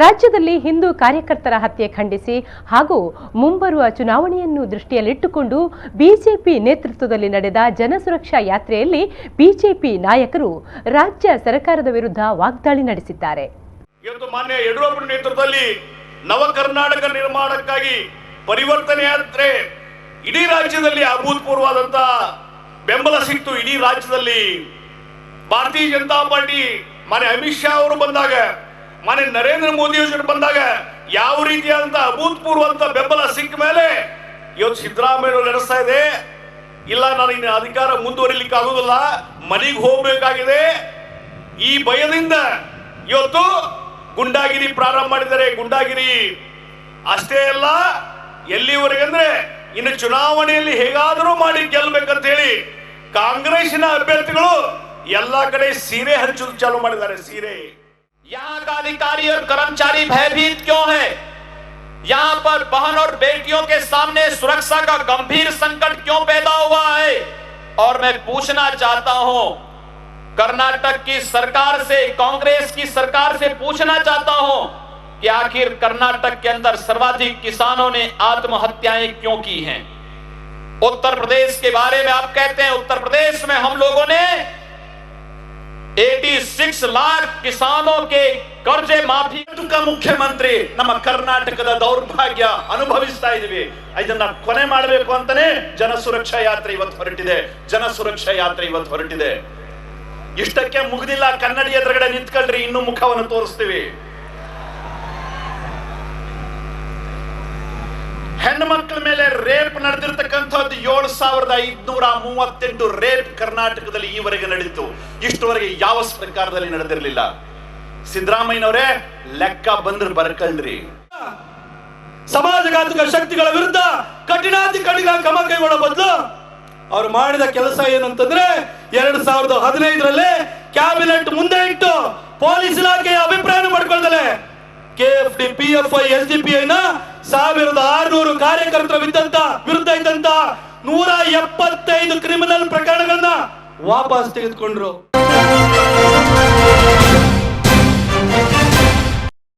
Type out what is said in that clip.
ರಾಜ್ಯದಲ್ಲಿ ಹಿಂದೂ ಕಾರ್ಯಕರ್ತರ ಹತ್ಯೆ ಖಂಡಿಸಿ ಹಾಗೂ ಮುಂಬರುವ ಚುನಾವಣೆಯನ್ನು ದೃಷ್ಟಿಯಲ್ಲಿಟ್ಟುಕೊಂಡು ಬಿಜೆಪಿ ನೇತೃತ್ವದಲ್ಲಿ ನಡೆದ ಜನಸುರಕ್ಷಾ ಯಾತ್ರೆಯಲ್ಲಿ ಬಿಜೆಪಿ ನಾಯಕರು ರಾಜ್ಯ ಸರ್ಕಾರದ ವಿರುದ್ಧ ವಾಗ್ದಾಳಿ ನಡೆಸಿದ್ದಾರೆ. ಇವತ್ತು ಮಾನ್ಯ ಯಡಿಯೂರಪ್ಪ ನೇತೃತ್ವದಲ್ಲಿ ನವ ಕರ್ನಾಟಕ ನಿರ್ಮಾಣಕ್ಕಾಗಿ ಪರಿವರ್ತನೆ ಯಾತ್ರೆ ಇಡೀ ರಾಜ್ಯದಲ್ಲಿ ಅಭೂತಪೂರ್ವವಾದಂತಹ ಬೆಂಬಲ ಸಿಕ್ತು. ಇಡೀ ರಾಜ್ಯದಲ್ಲಿ ಭಾರತೀಯ ಜನತಾ ಪಾರ್ಟಿ ಮಾನ್ಯ ಅಮಿತ್ ಶಾ ಅವರು ಬಂದಾಗ, ಮಾನ್ಯ ನರೇಂದ್ರ ಮೋದಿ ಅವರು ಬಂದಾಗ ಯಾವ ರೀತಿಯಾದಂತಹ ಅಭೂತಪೂರ್ವ ಬೆಂಬಲ ಸಿಕ್ಕ ಮೇಲೆ ಇವತ್ತು ಸಿದ್ದರಾಮಯ್ಯ ನಡೆಸ್ತಾ ಇದೆ. ಇಲ್ಲ, ನಾನು ಇನ್ನು ಅಧಿಕಾರ ಮುಂದುವರಿಲಿಕ್ಕೆ ಆಗುದಿಲ್ಲ, ಮನೆಗೆ ಹೋಗಬೇಕಾಗಿದೆ. ಈ ಭಯದಿಂದ ಇವತ್ತು ಗುಂಡಾಗಿರಿ ಪ್ರಾರಂಭ ಮಾಡಿದ್ದಾರೆ. ಗುಂಡಾಗಿರಿ ಅಷ್ಟೇ ಅಲ್ಲ, ಎಲ್ಲಿವರೆಗೆ ಅಂದ್ರೆ ಇನ್ನು ಚುನಾವಣೆಯಲ್ಲಿ ಹೇಗಾದರೂ ಮಾಡಿ ಗೆಲ್ಲಬೇಕಂತ ಹೇಳಿ ಕಾಂಗ್ರೆಸ್ನ ಅಭ್ಯರ್ಥಿಗಳು ಎಲ್ಲಾ ಕಡೆ सीरे हंचुल चालू ಮಾಡಿದ್ದಾರೆ. सीरे यहाँ का अधिकारी और कर्मचारी भयभीत क्यों है? यहाँ पर बहन और बेटियों के सामने सुरक्षा का गंभीर संकट क्यों पैदा हुआ है? और मैं पूछना चाहता हूं, कर्नाटक की सरकार से, कांग्रेस की सरकार से पूछना चाहता हूं कि आखिर कर्नाटक के अंदर सर्वाधिक किसानों ने आत्महत्याएं क्यों की हैं? उत्तर प्रदेश के बारे में आप कहते हैं उत्तर प्रदेश में हम लोगों ने 86 लाख किसानों के कर्जे माफी का मुख्यमंत्री ನಮ್ಮ ಕರ್ನಾಟಕದ ದೌರ್ಭಾಗ್ಯ ಅನುಭವಿಸ್ತಾ ಇದೀವಿ. ಇದನ್ನ ಕೊನೆ ಮಾಡಬೇಕು ಅಂತಾನೆ ಜನಸುರಕ್ಷಾ ಯಾತ್ರೆ ಇವತ್ತು ಹೊರಟಿದೆ. ಜನಸುರಕ್ಷಾ ಯಾತ್ರೆ ಇವತ್ತು ಹೊರಟಿದೆ. ಇಷ್ಟಕ್ಕೆ ಮುಗಿದಿಲ್ಲ. ಕನ್ನಡಿ ಎದುರುಗಡೆ ನಿಂತ್ಕೊಳ್ರಿ, ಇನ್ನೂ ಮುಖವನ್ನು ತೋರಿಸ್ತೀವಿ. ಹೆಣ್ಣು ಮಕ್ಕಳ ಮೇಲೆ ರೇಪ್ ನಡೆದಿರ್ತಕ್ಕಂಥದ್ದು 7538 ರೇಪ್ ಕರ್ನಾಟಕದಲ್ಲಿ ಈವರೆಗೆ ನಡೆದಿತ್ತು. ಇಷ್ಟುವರೆಗೆ ಯಾವ ಸರ್ಕಾರದಲ್ಲಿ ನಡೆದಿರಲಿಲ್ಲ. ಸಿದ್ದರಾಮಯ್ಯನವರೇ ಲೆಕ್ಕ ಬಂದ್ರೆ ಬರ್ಕಳ್ರಿ. ಸಮಾಜಘಾತಕ ಶಕ್ತಿಗಳ ವಿರುದ್ಧ ಕಠಿಣಾತಿ ಕಠಿಣ ಕ್ರಮ ಕೈಗೊಳ್ಳೋ ಬದಲು ಅವ್ರು ಮಾಡಿದ ಕೆಲಸ ಏನಂತಂದ್ರೆ 2015ರಲ್ಲಿ ಕ್ಯಾಬಿನೆಟ್ ಮುಂದೆ ಇಟ್ಟು ಪೊಲೀಸ್ ಇಲಾಖೆಯ ಅಭಿಪ್ರಾಯ ಮಾಡ್ಕೊಳ್ತಾರೆ. ಕೆಎಫ್ಡಿ, ಪಿಎಫ್ಐ, ಎಸ್ಡಿಪಿಐ ನ 1600 ಕಾರ್ಯಕರ್ತರ ವಿರುದ್ಧ ಇದ್ದಂತ 175 ಕ್ರಿಮಿನಲ್ ಪ್ರಕರಣಗಳನ್ನ ವಾಪಸ್ ತೆಗೆದುಕೊಂಡ್ರು.